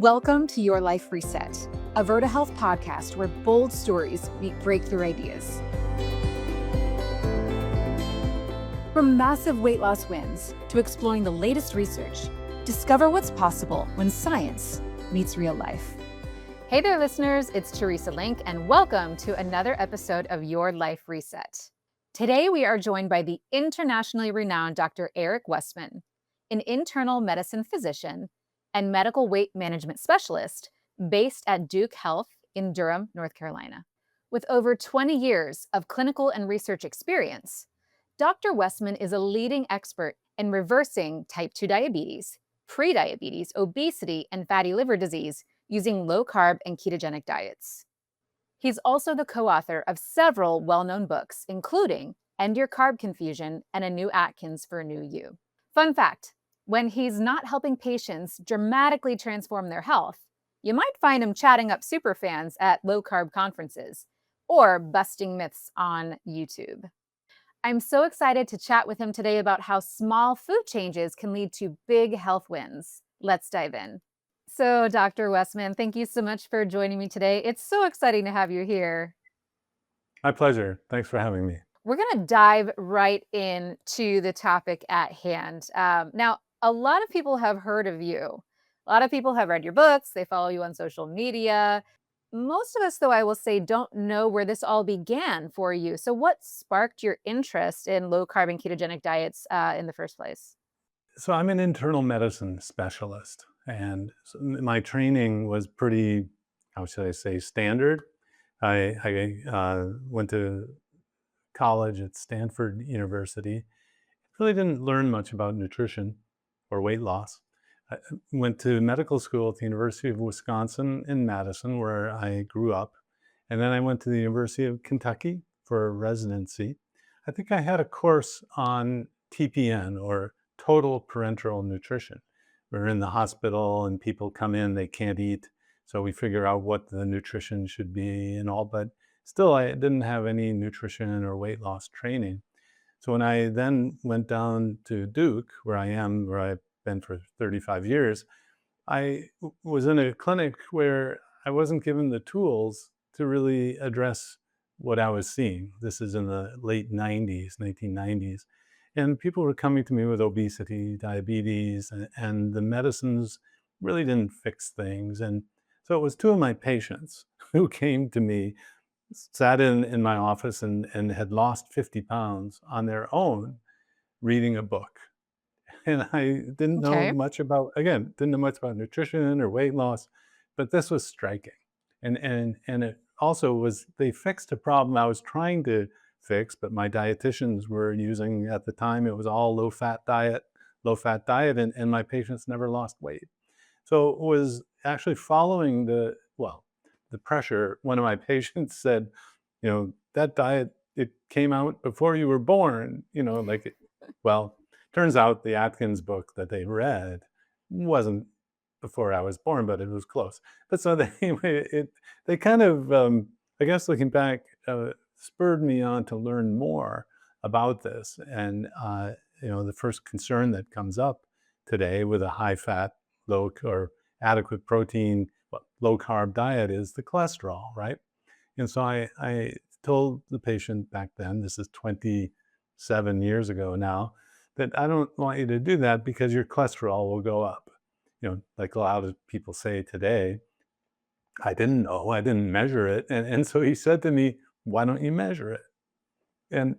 Welcome to Your Life Reset, a Verta Health podcast where bold stories meet breakthrough ideas. From massive weight loss wins to exploring the latest research, discover what's possible when science meets real life. Hey there, listeners. It's Teresa Link, and welcome to another episode of Your Life Reset. Today, we are joined by the internationally renowned Dr. Eric Westman, an internal medicine physician and medical weight management specialist based at Duke Health in Durham, North Carolina. With over 20 years of clinical and research experience, Dr. Westman is a leading expert in reversing type 2 diabetes, prediabetes, obesity, and fatty liver disease using low-carb and ketogenic diets. He's also the co-author of several well-known books, including End Your Carb Confusion and A New Atkins for a New You. Fun fact, when he's not helping patients dramatically transform their health, you might find him chatting up superfans at low-carb conferences or busting myths on YouTube. I'm so excited to chat with him today about how small food changes can lead to big health wins. Let's dive in. So, Dr. Westman, thank you so much for joining me today. It's so exciting to have you here. My pleasure. Thanks for having me. We're going to dive right into the topic at hand. Now, a lot of people have heard of you. A lot of people have read your books. They follow you on social media. Most of us, though, I will say, don't know where this all began for you. So what sparked your interest in low-carb and ketogenic diets in the first place? So I'm an internal medicine specialist, and my training was pretty, how should I say, standard. I went to college at Stanford University. Really didn't learn much about nutrition or weight loss. I went to medical school at the University of Wisconsin in Madison, where I grew up. And then I went to the University of Kentucky for residency. I think I had a course on TPN, or total parenteral nutrition. We're in the hospital and people come in, they can't eat. So we figure out what the nutrition should be and all, but still I didn't have any nutrition or weight loss training. So when I then went down to Duke, where I've been for 35 years, I was in a clinic where I wasn't given the tools to really address what I was seeing. This is in the late 90s, 1990s. And people were coming to me with obesity, diabetes, and the medicines really didn't fix things. And so it was two of my patients who came to me, sat in my office and had lost 50 pounds on their own reading a book. And I didn't know much about nutrition or weight loss, but this was striking. And it also was, they fixed a problem I was trying to fix, but my dietitians were using, at the time, it was all low-fat diet, and my patients never lost weight. So it was actually following the pressure. One of my patients said, that diet, it came out before you were born, turns out the Atkins book that they read wasn't before I was born, but it was close. But so they kind of, I guess looking back, spurred me on to learn more about this. And, the first concern that comes up today with a high-fat, low or adequate protein, low-carb diet is the cholesterol, right? And so I told the patient back then, this is 27 years ago now, that I don't want you to do that because your cholesterol will go up. Like a lot of people say today. I didn't know, I didn't measure it. And so he said to me, why don't you measure it? And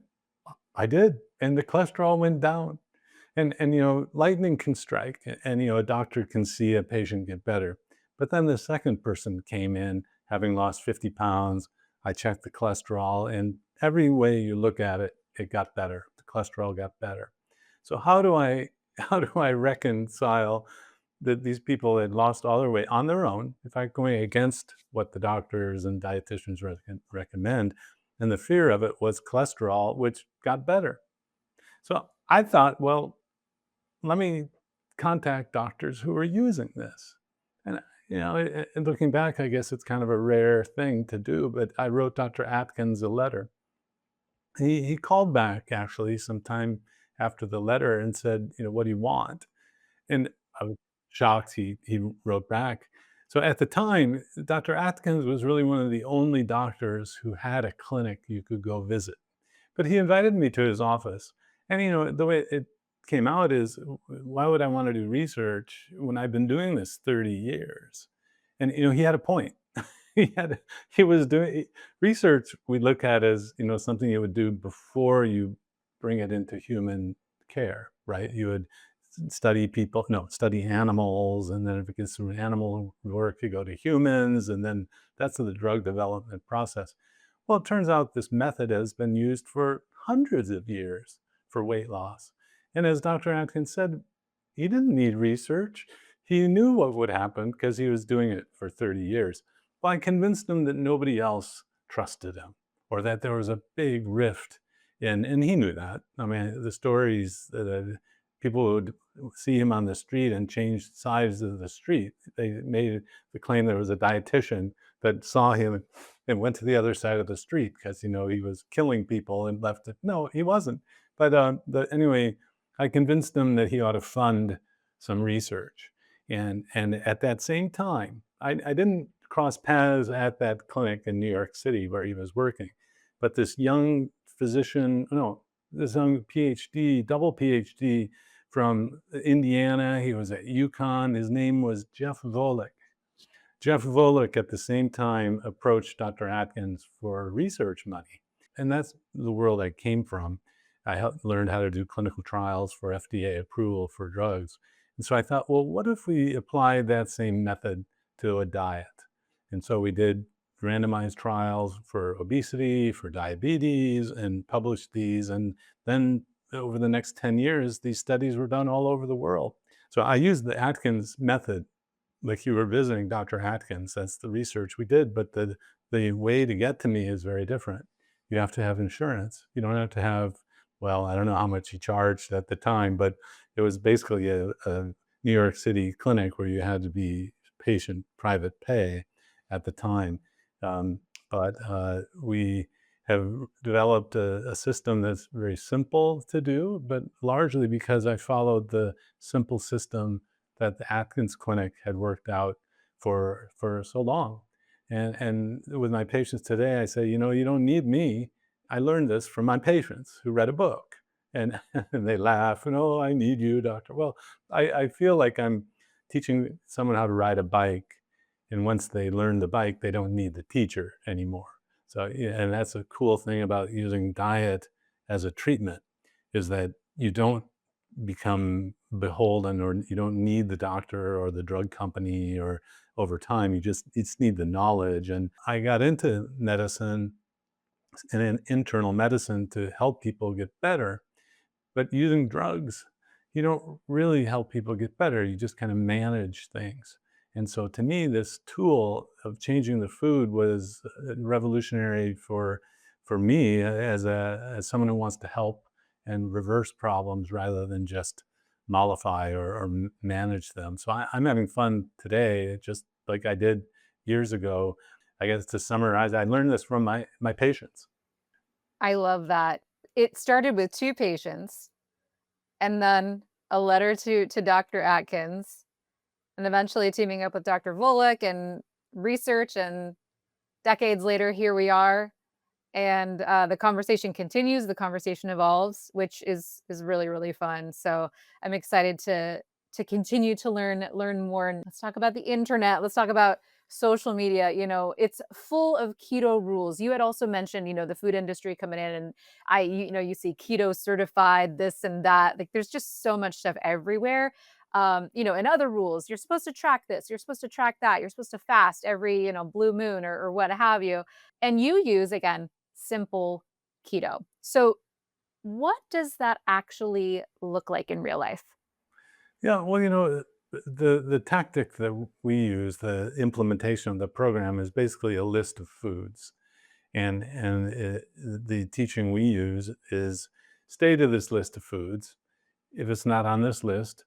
I did, and the cholesterol went down. And lightning can strike, and a doctor can see a patient get better. But then the second person came in, having lost 50 pounds. I checked the cholesterol, and every way you look at it, it got better. The cholesterol got better. So how do I reconcile that these people had lost all their weight on their own, in fact, going against what the doctors and dietitians recommend, and the fear of it was cholesterol, which got better. So I thought, well, let me contact doctors who are using this. And and looking back, I guess it's kind of a rare thing to do, but I wrote Dr. Atkins a letter. He called back actually sometime after the letter and said, what do you want? And I was shocked. He wrote back, So at the time, Dr. Atkins was really one of the only doctors who had a clinic you could go visit. But he invited me to his office. And, the way it came out is, why would I want to do research when I've been doing this 30 years? And, he had a point. He was doing research we look at as, something you would do before you bring it into human care, right? You would study people, no, study animals, and then if it gets through animal work, you go to humans, and then that's the drug development process. Well, it turns out this method has been used for hundreds of years for weight loss. And as Dr. Atkins said, he didn't need research. He knew what would happen because he was doing it for 30 years. Well, I convinced him that nobody else trusted him or that there was a big rift and he knew that. I mean, the stories that people would see him on the street and change sides of the street. They made the claim there was a dietitian that saw him and went to the other side of the street because he was killing people and left it. No, he wasn't. But anyway, I convinced him that he ought to fund some research. And at that same time, I didn't cross paths at that clinic in New York City where he was working, but this young physician, no, this young PhD, double PhD from Indiana. He was at UConn. His name was Jeff Volek. Jeff Volek at the same time approached Dr. Atkins for research money. And that's the world I came from. I learned how to do clinical trials for FDA approval for drugs. And so I thought, well, what if we applied that same method to a diet? And so we did randomized trials for obesity, for diabetes, and published these. And then over the next 10 years, these studies were done all over the world. So I used the Atkins method, like you were visiting Dr. Atkins. That's the research we did, but the way to get to me is very different. You have to have insurance. You don't have to have, well, I don't know how much he charged at the time, but it was basically a New York City clinic where you had to be patient private pay at the time. But we have developed a system that's very simple to do, but largely because I followed the simple system that the Atkins Clinic had worked out for so long. And with my patients today, I say, you don't need me. I learned this from my patients who read a book. And, and they laugh, and, oh, I need you, doctor. Well, I feel like I'm teaching someone how to ride a bike. And once they learn the bike, they don't need the teacher anymore. So, yeah, and that's a cool thing about using diet as a treatment, is that you don't become beholden, or you don't need the doctor or the drug company, or over time, you just need the knowledge. And I got into medicine and internal medicine to help people get better. But using drugs, you don't really help people get better. You just kind of manage things. And so to me, this tool of changing the food was revolutionary for me as someone who wants to help and reverse problems rather than just mollify or manage them. So I'm having fun today, just like I did years ago. I guess to summarize, I learned this from my patients. I love that. It started with 2 patients and then a letter to Dr. Atkins, and eventually teaming up with Dr. Volek and research, and decades later, here we are. And the conversation continues, the conversation evolves, which is really, really fun. So I'm excited to continue to learn more. And let's talk about the internet. Let's talk about social media. It's full of keto rules. You had also mentioned, the food industry coming in, and you see keto certified this and that. Like, there's just so much stuff everywhere. And other rules. You're supposed to track this, you're supposed to track that, you're supposed to fast every, blue moon, or what have you. And you use, again, simple keto. So what does that actually look like in real life? Yeah, well, the tactic that we use, the implementation of the program, is basically a list of foods, and the teaching we use is stay to this list of foods. If it's not on this list,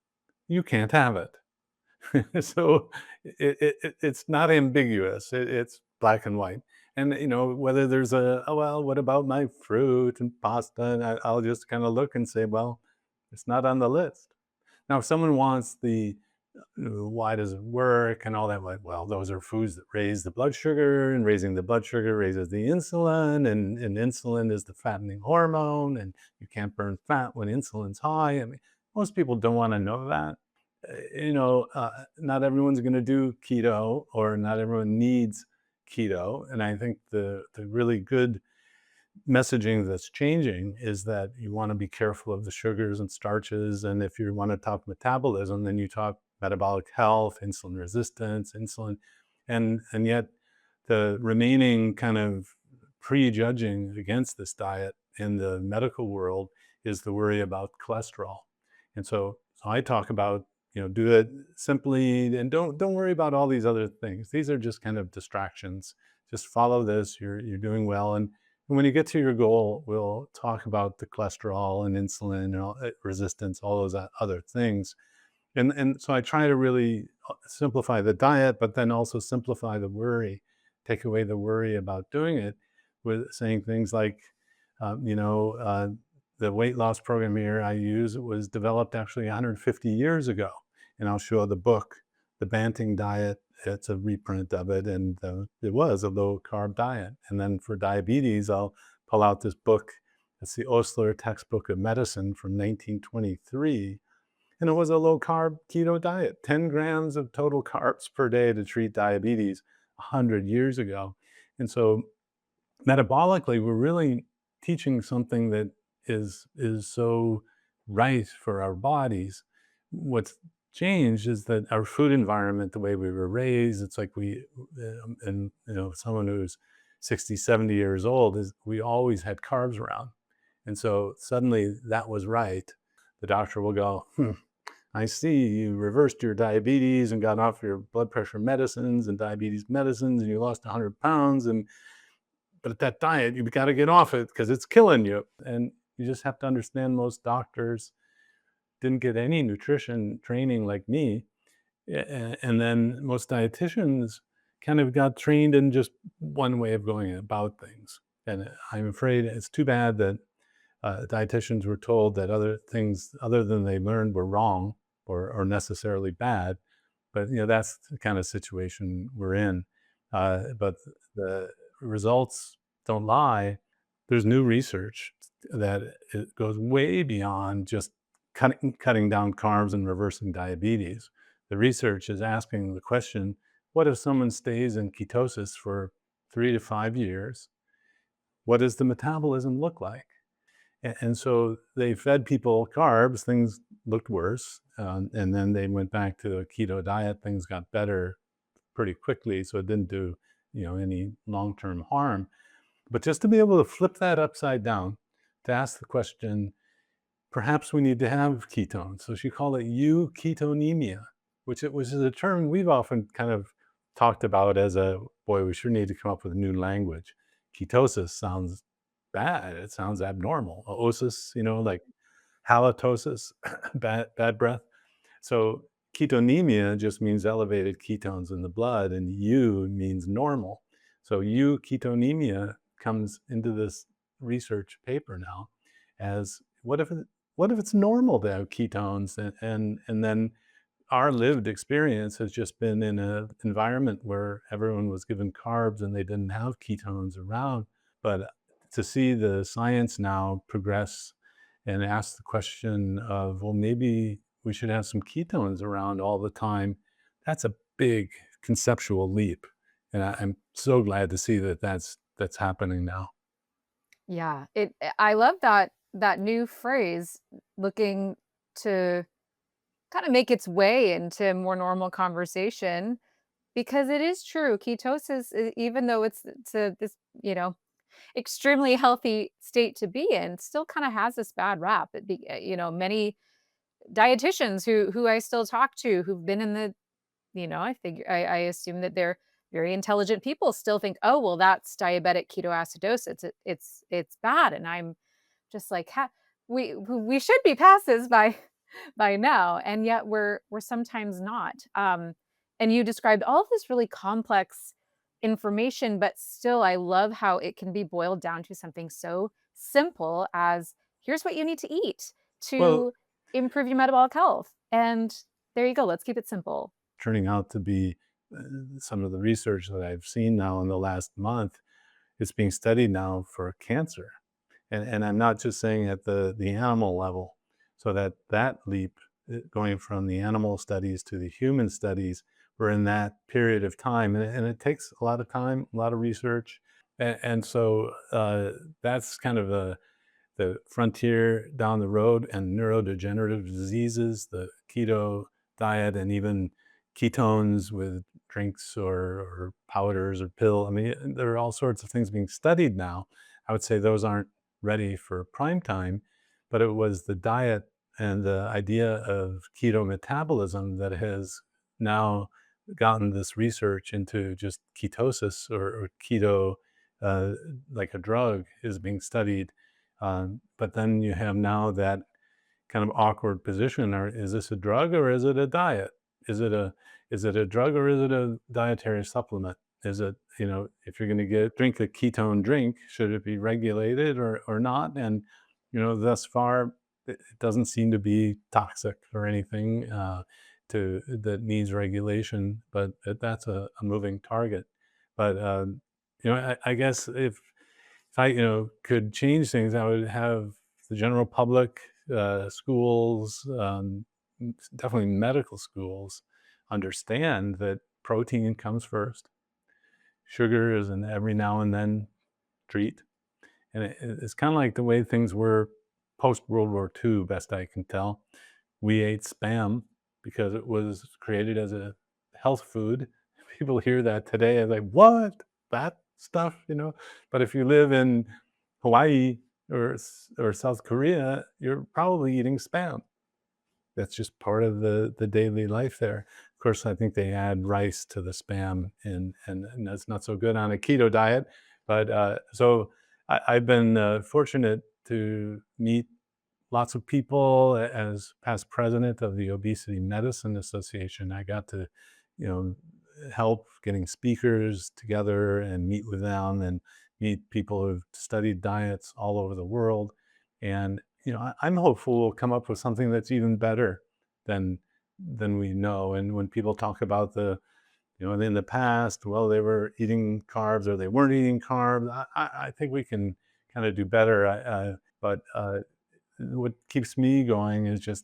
you can't have it. So it's not ambiguous. It's black and white. And whether there's oh, well, what about my fruit and pasta? And I'll just kind of look and say, well, it's not on the list. Now, if someone wants the why does it work and all that. Like, well, those are foods that raise the blood sugar, and raising the blood sugar raises the insulin, and insulin is the fattening hormone, and you can't burn fat when insulin's high. I mean, most people don't want to know that. Not everyone's going to do keto, or not everyone needs keto. And I think the really good messaging that's changing is that you want to be careful of the sugars and starches. And if you want to talk metabolism, then you talk metabolic health, insulin resistance, insulin. And yet the remaining kind of prejudging against this diet in the medical world is the worry about cholesterol. And so I talk about, do it simply, and don't worry about all these other things. These are just kind of distractions. Just follow this. You're doing well. And when you get to your goal, we'll talk about the cholesterol and insulin and resistance, all those other things. And so I try to really simplify the diet, but then also simplify the worry, take away the worry about doing it, with saying things like, the weight loss program here I use was developed actually 150 years ago. And I'll show the book, The Banting Diet. It's a reprint of it, and it was a low-carb diet. And then for diabetes, I'll pull out this book. It's the Osler Textbook of Medicine from 1923, and it was a low-carb keto diet, 10 grams of total carbs per day to treat diabetes 100 years ago. And so metabolically, we're really teaching something that is so right for our bodies. What's changed is that our food environment, the way we were raised, it's like and someone who's 60, 70 years old, is we always had carbs around. And so suddenly that was right. The doctor will go, I see you reversed your diabetes and got off your blood pressure medicines and diabetes medicines, and you lost 100 pounds. But at that diet, you've got to get off it because it's killing you. And you just have to understand, most doctors didn't get any nutrition training like me. And then most dietitians kind of got trained in just one way of going about things. And I'm afraid it's too bad that dietitians were told that other things other than they learned were wrong, or necessarily bad. But that's the kind of situation we're in. But the results don't lie. There's new research that it goes way beyond just cutting down carbs and reversing diabetes. The research is asking the question, what if someone stays in ketosis for 3 to 5 years? What does the metabolism look like? And so they fed people carbs, things looked worse. And then they went back to a keto diet, things got better pretty quickly. So it didn't do any long-term harm. But just to be able to flip that upside down, to ask the question, perhaps we need to have ketones. So she called it euketonemia, which is a term we've often kind of talked about as boy, we sure need to come up with a new language. Ketosis sounds bad. It sounds abnormal. Osis, like halitosis, bad breath. So ketonemia just means elevated ketones in the blood, and U means normal. So euketonemia comes into this research paper now as, what if it's normal to have ketones? And then our lived experience has just been in an environment where everyone was given carbs and they didn't have ketones around. But to see the science now progress and ask the question of, well, maybe we should have some ketones around all the time, that's a big conceptual leap. And I'm so glad to see that that's happening now. Yeah, I love that new phrase, looking to kind of make its way into more normal conversation, because it is true. Ketosis, even though it's this, extremely healthy state to be in, still kind of has this bad rap. Many dietitians who I still talk to, who've been in the, I assume that they're very intelligent people, still think, oh, well, that's diabetic ketoacidosis. It's bad. And I'm just like, we should be past this by now, and yet we're sometimes not. And you described all of this really complex information, but still, I love how it can be boiled down to something so simple as, here's what you need to eat Well, to improve your metabolic health. And There you go. Let's keep it simple. Turning out to be uh, some of the research that I've seen now in the last month. It's being studied now for cancer. And I'm not just saying at the animal level, so that leap, going from the animal studies to the human studies, we're in that period of time, and it takes a lot of time, a lot of research, and so that's kind of the frontier down the road. And neurodegenerative diseases, the keto diet, and even ketones with drinks or powders or pill. I mean, there are all sorts of things being studied now. I would say those aren't ready for prime time, but it was the diet and the idea of keto metabolism that has now gotten this research into just ketosis, or keto, uh, like a drug, is being studied. But then you have now that kind of awkward position. Or is this a drug or is it a diet? Is it a drug or is it a dietary supplement? Is it, if you're going to drink a ketone drink, should it be regulated or not? And thus far, it doesn't seem to be toxic or anything to that needs regulation. But that's a moving target. But I guess if I, could change things, I would have the general public, schools, definitely medical schools, understand that protein comes first. Sugar is an every now and then treat, and it's kind of like the way things were post World War II, best I can tell. We ate spam because it was created as a health food. People hear that today and like, what? That stuff, But if you live in Hawaii or South Korea, you're probably eating spam. That's just part of the daily life there. Of course, I think they add rice to the spam, and that's not so good on a keto diet. But so I've been fortunate to meet lots of people. As past president of the Obesity Medicine Association, I got to, you know, help getting speakers together and meet with them and meet people who've studied diets all over the world. And I'm hopeful we'll come up with something that's even better than we know. And when people talk about in the past, well, they were eating carbs or they weren't eating carbs, I think we can kind of do better. But what keeps me going is just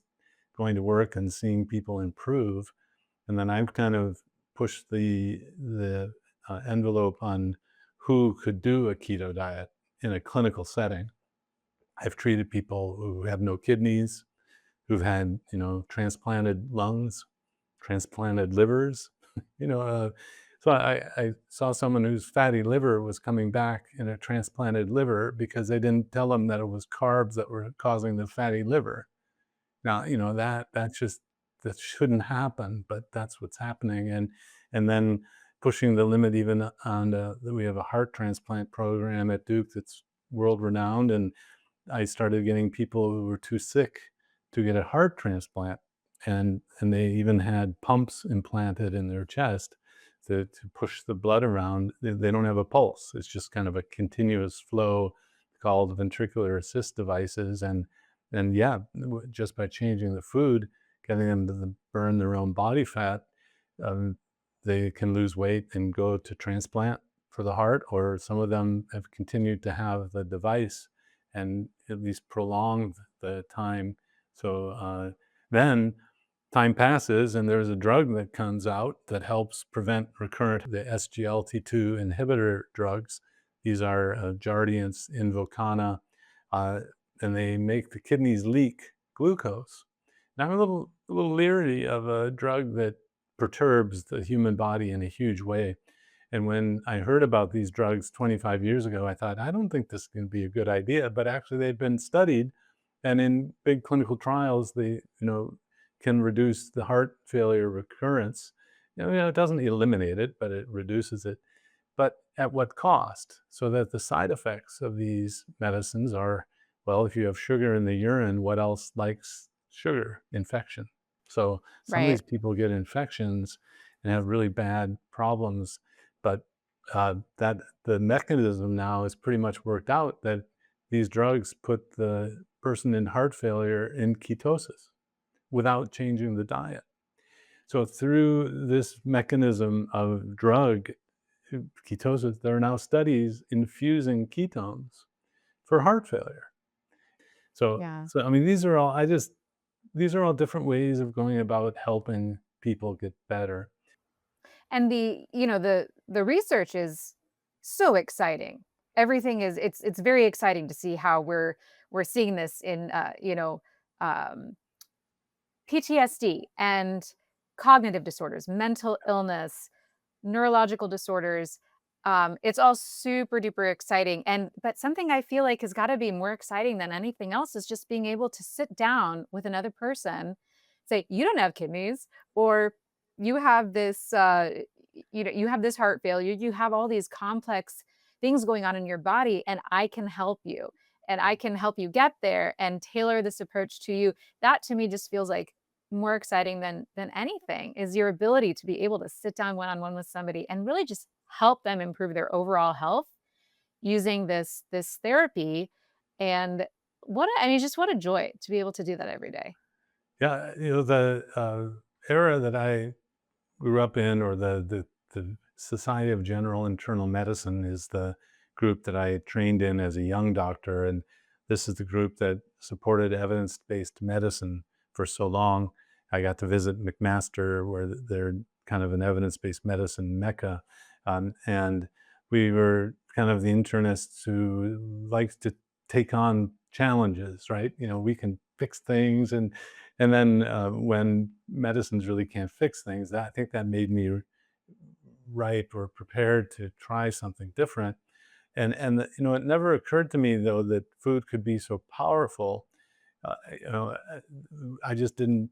going to work and seeing people improve. And then I've kind of pushed the envelope on who could do a keto diet in a clinical setting. I've treated people who have no kidneys, who've had transplanted lungs, transplanted livers. you know, uh, so I saw someone whose fatty liver was coming back in a transplanted liver because they didn't tell them that it was carbs that were causing the fatty liver. Now, that shouldn't happen, but that's what's happening. And then pushing the limit even on we have a heart transplant program at Duke that's world renowned, and I started getting people who were too sick to get a heart transplant, and they even had pumps implanted in their chest to push the blood around. They don't have a pulse. It's just kind of a continuous flow called ventricular assist devices. And yeah, just by changing the food, getting them to burn their own body fat, um, they can lose weight and go to transplant for the heart, or some of them have continued to have the device and at least prolonged the time. So then time passes and there's a drug that comes out that helps prevent recurrent, the SGLT2 inhibitor drugs. These are Jardiance, Invokana, uh, and they make the kidneys leak glucose. Now I'm a little leery of a drug that perturbs the human body in a huge way. And when I heard about these drugs 25 years ago, I thought, I don't think this is going to be a good idea. But actually, they've been studied, and in big clinical trials, they can reduce the heart failure recurrence. It doesn't eliminate it, but it reduces it. But at what cost? So that the side effects of these medicines are, well, if you have sugar in the urine, what else likes sugar? Infection. So some of Right. these people get infections and have really bad problems. But that the mechanism now is pretty much worked out, that these drugs put the person in heart failure in ketosis without changing the diet. So through this mechanism of drug ketosis, there are now studies infusing ketones for heart failure. Yeah. So I mean, these are all different ways of going about helping people get better. And the research is so exciting. Everything is it's very exciting to see how we're seeing this in um PTSD and cognitive disorders, mental illness, neurological disorders. It's all super duper exciting. And but something I feel like has got to be more exciting than anything else is just being able to sit down with another person, say, you don't have kidneys, or you have this you have this heart failure, you have all these complex things going on in your body, and I can help you. And I can help you get there and tailor this approach to you. That to me just feels like more exciting than anything is your ability to be able to sit down one-on-one with somebody and really just help them improve their overall health using this therapy. And I mean, just what a joy to be able to do that every day. Yeah, the era that I grew up in, or the Society of General Internal Medicine, is the group that I trained in as a young doctor, and this is the group that supported evidence-based medicine for so long. I got to visit McMaster, where they're kind of an evidence-based medicine mecca, and we were kind of the internists who likes to take on challenges, right? We can fix things, and then when medicines really can't fix things, I think that made me ripe or prepared to try something different. And it never occurred to me though that food could be so powerful. Uh, you know, uh, I just didn't.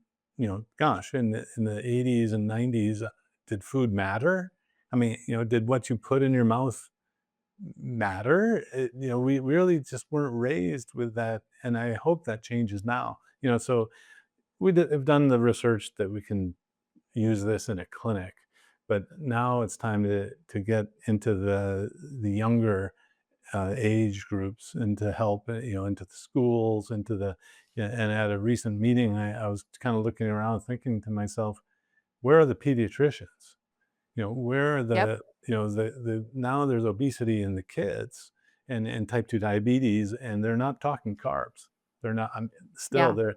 Gosh, in the 80s and 90s, did food matter? I mean, did what you put in your mouth matter? We really just weren't raised with that, and I hope that changes now. So have done the research that we can use this in a clinic, but now it's time to get into the younger age groups and to help, into the schools, into the yeah. And at a recent meeting, I was kind of looking around, thinking to myself, where are the pediatricians? Where are Yep. the now there's obesity in the kids and type 2 diabetes, and they're not talking carbs. They're not. Still, Yeah.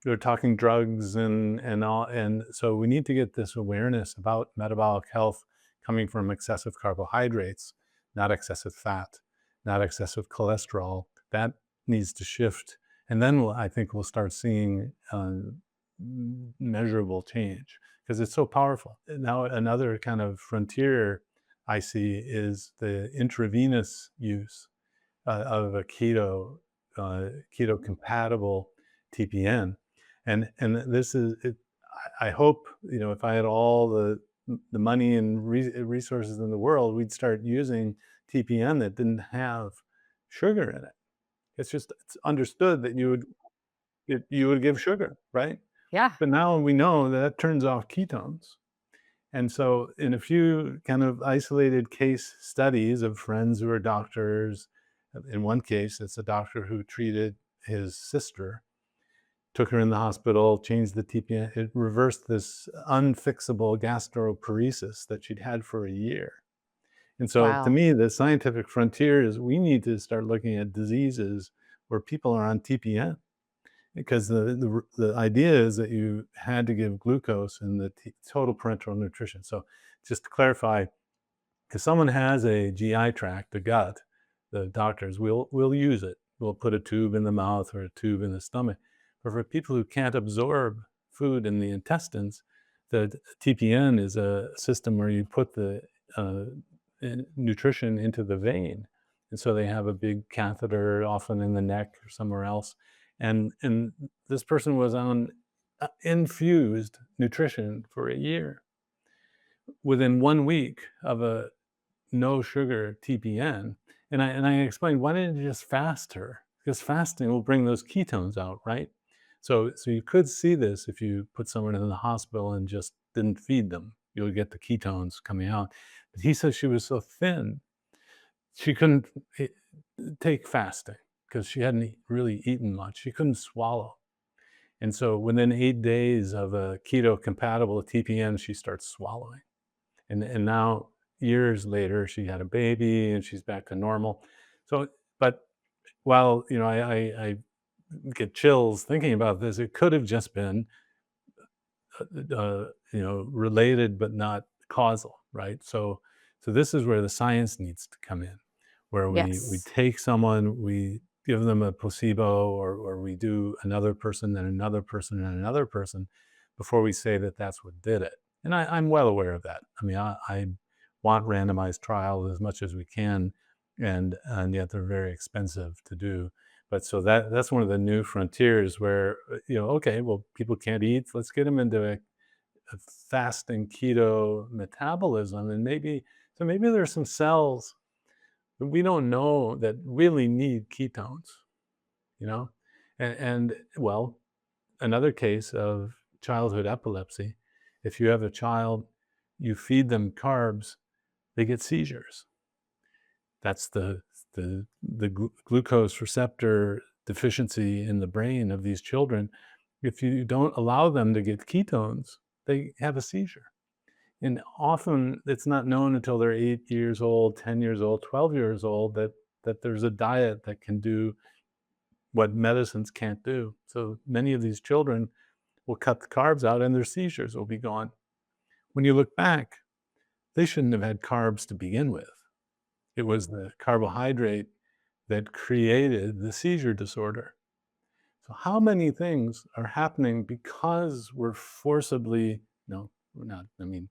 they're talking drugs and all, and so we need to get this awareness about metabolic health coming from excessive carbohydrates, not excessive fat, not excessive cholesterol. That needs to shift, and then I think we'll start seeing measurable change, because it's so powerful. Now another kind of frontier I see is the intravenous use of a keto compatible TPN, and this is it. I hope, if I had all the money and resources in the world, we'd start using TPN that didn't have sugar in it. It's understood that you would give sugar, right? Yeah. But now we know that that turns off ketones. And so, in a few kind of isolated case studies of friends who are doctors, in one case, it's a doctor who treated his sister, took her in the hospital, changed the TPN, it reversed this unfixable gastroparesis that she'd had for a year. And so, to Wow. me, the scientific frontier is we need to start looking at diseases where people are on TPN, because the idea is that you had to give glucose in the total parenteral nutrition. So just to clarify, because someone has a GI tract, a gut, the doctors will use it. We'll put a tube in the mouth or a tube in the stomach. But for people who can't absorb food in the intestines, the TPN is a system where you put the uh, nutrition into the vein, and so they have a big catheter, often in the neck or somewhere else. And this person was on infused nutrition for a year. Within 1 week of a no sugar TPN. And I explained, why didn't you just fast her? Because fasting will bring those ketones out, right? So you could see this if you put someone in the hospital and just didn't feed them. You'll get the ketones coming out. But he says she was so thin, she couldn't take fasting because she hadn't really eaten much. She couldn't swallow. And so within 8 days of a keto compatible TPN, she starts swallowing. And now years later, she had a baby and she's back to normal. So, but while, I get chills thinking about this, it could have just been related but not causal, right? So this is where the science needs to come in, where we Yes. take someone, we give them a placebo, or we do another person, then another person, and another person before we say that that's what did it. And I'm well aware of that. I mean, I want randomized trials as much as we can, and yet they're very expensive to do. But so that's one of the new frontiers where, okay, well, people can't eat. Let's get them into a fasting keto metabolism, and maybe there's some cells that we don't know that really need ketones, you know, and well, another case of childhood epilepsy. If you have a child, you feed them carbs, they get seizures. That's the glucose receptor deficiency in the brain of these children. If you don't allow them to get ketones, they have a seizure. And often it's not known until they're 8 years old, 10 years old, 12 years old that there's a diet that can do what medicines can't do. So many of these children will cut the carbs out and their seizures will be gone. When you look back, they shouldn't have had carbs to begin with. It was the carbohydrate that created the seizure disorder. So how many things are happening because we're forcibly, no, we're not, I mean,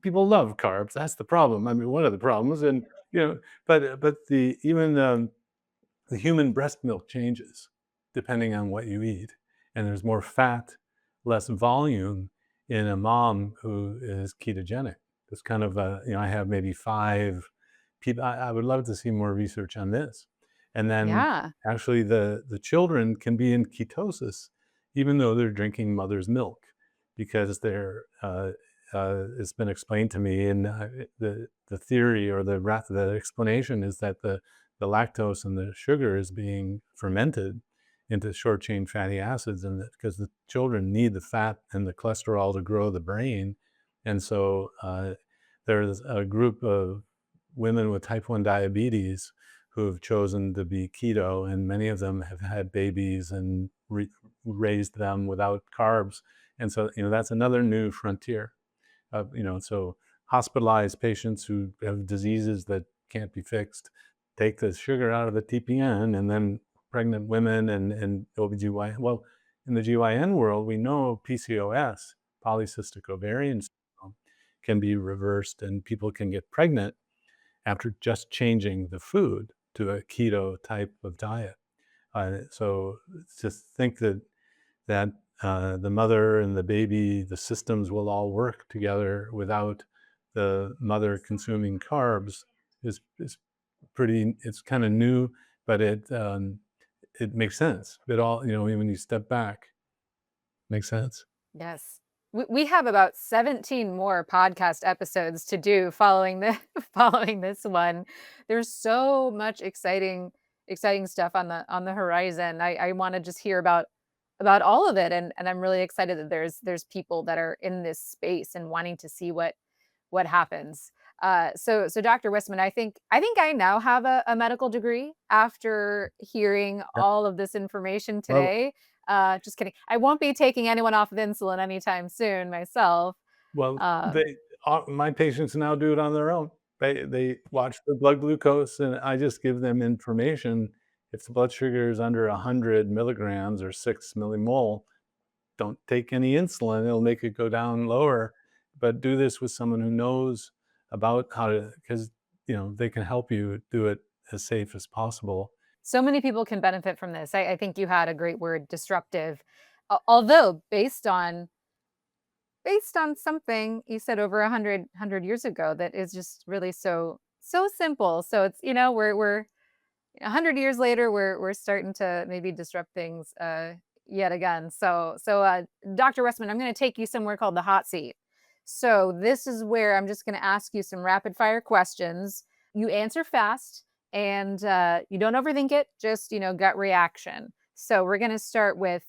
people love carbs. That's the problem. I mean, one of the problems, and but the even the human breast milk changes depending on what you eat, and there's more fat, less volume in a mom who is ketogenic. It's kind of I have maybe 5 people. I would love to see more research on this, and then Yeah. actually the children can be in ketosis even though they're drinking mother's milk because it's been explained to me, and the theory or the explanation is that the lactose and the sugar is being fermented into short chain fatty acids, and because the children need the fat and the cholesterol to grow the brain, and so there's a group of women with type 1 diabetes who have chosen to be keto, and many of them have had babies and raised them without carbs, and so that's another new frontier. So hospitalized patients who have diseases that can't be fixed take the sugar out of the TPN, and then pregnant women and OBGYN. Well, in the GYN world, we know PCOS, polycystic ovarian syndrome, can be reversed, and people can get pregnant after just changing the food to a keto type of diet. So just think that the mother and the baby, the systems will all work together without the mother consuming carbs is pretty. It's kind of new, but it makes sense. It all when you step back, makes sense. Yes. We have about 17 more podcast episodes to do following the following this one. There's so much exciting stuff on the horizon. I want to just hear about all of it, and I'm really excited that there's people that are in this space and wanting to see what happens. So Dr. Westman, I think I now have a medical degree after hearing Yeah. all of this information Well, today. Just kidding. I won't be taking anyone off of insulin anytime soon myself. well, Um, my patients now do it on their own. They watch the blood glucose, and I just give them information. If the blood sugar is under 100 milligrams or 6 millimole, don't take any insulin. It'll make it go down lower. But do this with someone who knows about how to, because they can help you do it as safe as possible. so many people can benefit from this. I think you had a great word, disruptive. Although based on something you said over 100 years ago that is just really so simple. So it's we're 100 years later, we're starting to maybe disrupt things yet again. So Dr. Westman, I'm going to take you somewhere called the hot seat. So this is where I'm just going to ask you some rapid fire questions. You answer fast, and you don't overthink it. Just gut reaction. So we're going to start with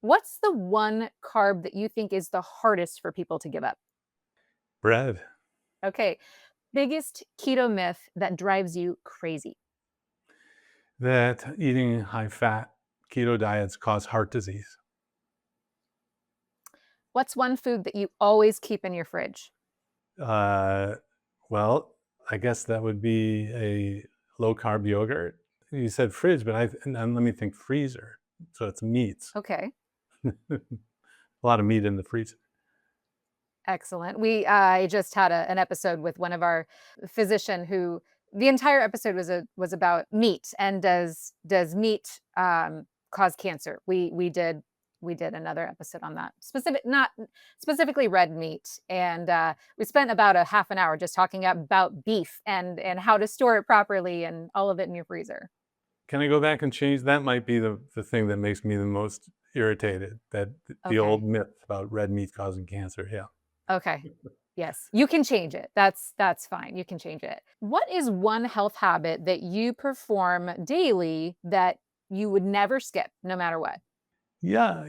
What's the one carb that you think is the hardest for people to give up? Bread. Okay. Biggest keto myth that drives you crazy. That eating high-fat keto diets cause heart disease. What's one food that you always keep in your fridge? Uh, well, I guess that would be a low-carb yogurt. You said fridge, but and let me think freezer. So it's meats. Okay. A lot of meat in the freezer. Excellent. I just had an episode with one of our physician who the entire episode was about meat and does meat cause cancer. We did another episode on that not specifically red meat, and we spent about a half an hour just talking about beef and how to store it properly and all of it in your freezer. Can I go back and change? That might be the thing that makes me the most irritated, that the old Okay. myth about red meat causing cancer. Yeah. Okay. Yes, you can change it. That's fine. You can change it. What is one health habit that you perform daily that you would never skip no matter what? Yeah,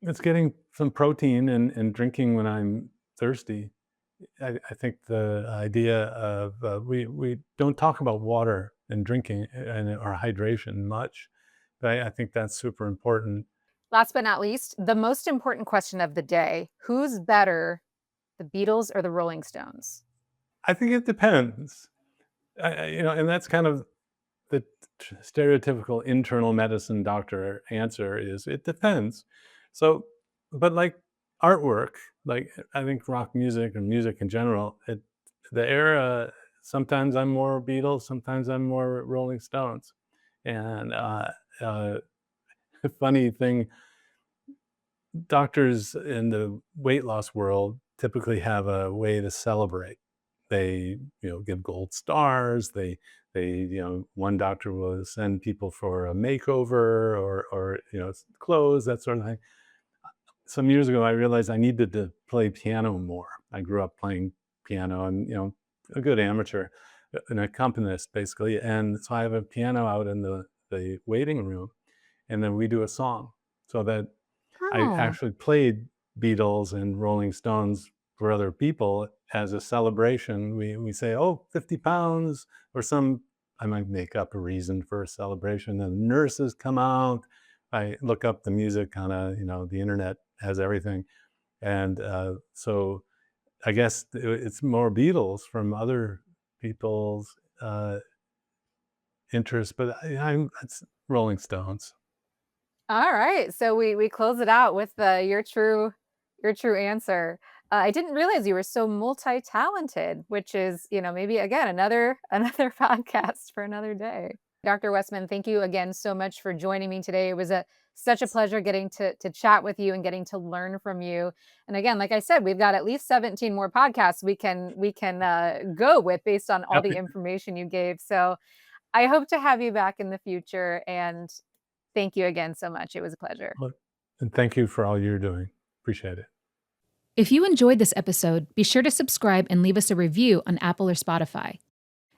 it's getting some protein and drinking when I'm thirsty. I think the idea of we don't talk about water and drinking and or hydration much, but I think that's super important. Last but not least, the most important question of the day, who's better, the Beatles or the Rolling Stones? I think it depends. And that's kind of the stereotypical internal medicine doctor answer is it depends. So, but like artwork, like I think rock music and music in general, the era, sometimes I'm more Beatles, sometimes I'm more Rolling Stones. And uh, funny thing, doctors in the weight loss world typically have a way to celebrate. They, give gold stars. One doctor will send people for a makeover or clothes, that sort of thing. Some years ago, I realized I needed to play piano more. I grew up playing piano and, a good amateur, an accompanist basically. And so I have a piano out in the waiting room, and then we do a song so that I Oh, actually played Beatles and Rolling Stones for other people as a celebration. We say, "Oh, 50 pounds," or I might make up a reason for a celebration. And the nurses come out. I look up the music on the internet has everything. And so I guess it's more Beatles from other people's interests, but it's Rolling Stones. all right. So we close it out with your true answer. I didn't realize you were so multi-talented, which is, maybe again another podcast for another day. Dr. Westman, thank you again so much for joining me today. It was such a pleasure getting to chat with you and getting to learn from you. And again, like I said, we've got at least 17 more podcasts we can go with based on all the Epic. information you gave. So I hope to have you back in the future. And thank you again so much. It was a pleasure. And thank you for all you're doing. Appreciate it. If you enjoyed this episode, be sure to subscribe and leave us a review on Apple or Spotify.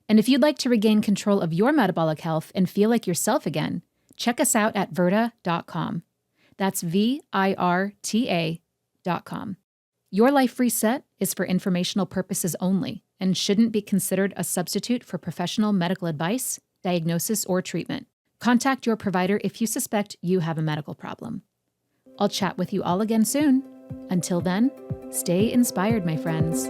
And if you'd like to regain control of your metabolic health and feel like yourself again, check us out at Virta.com. That's VIRTA.com. Your Life Reset is for informational purposes only and shouldn't be considered a substitute for professional medical advice, diagnosis, or treatment. Contact your provider if you suspect you have a medical problem. I'll chat with you all again soon. Until then, stay inspired, my friends.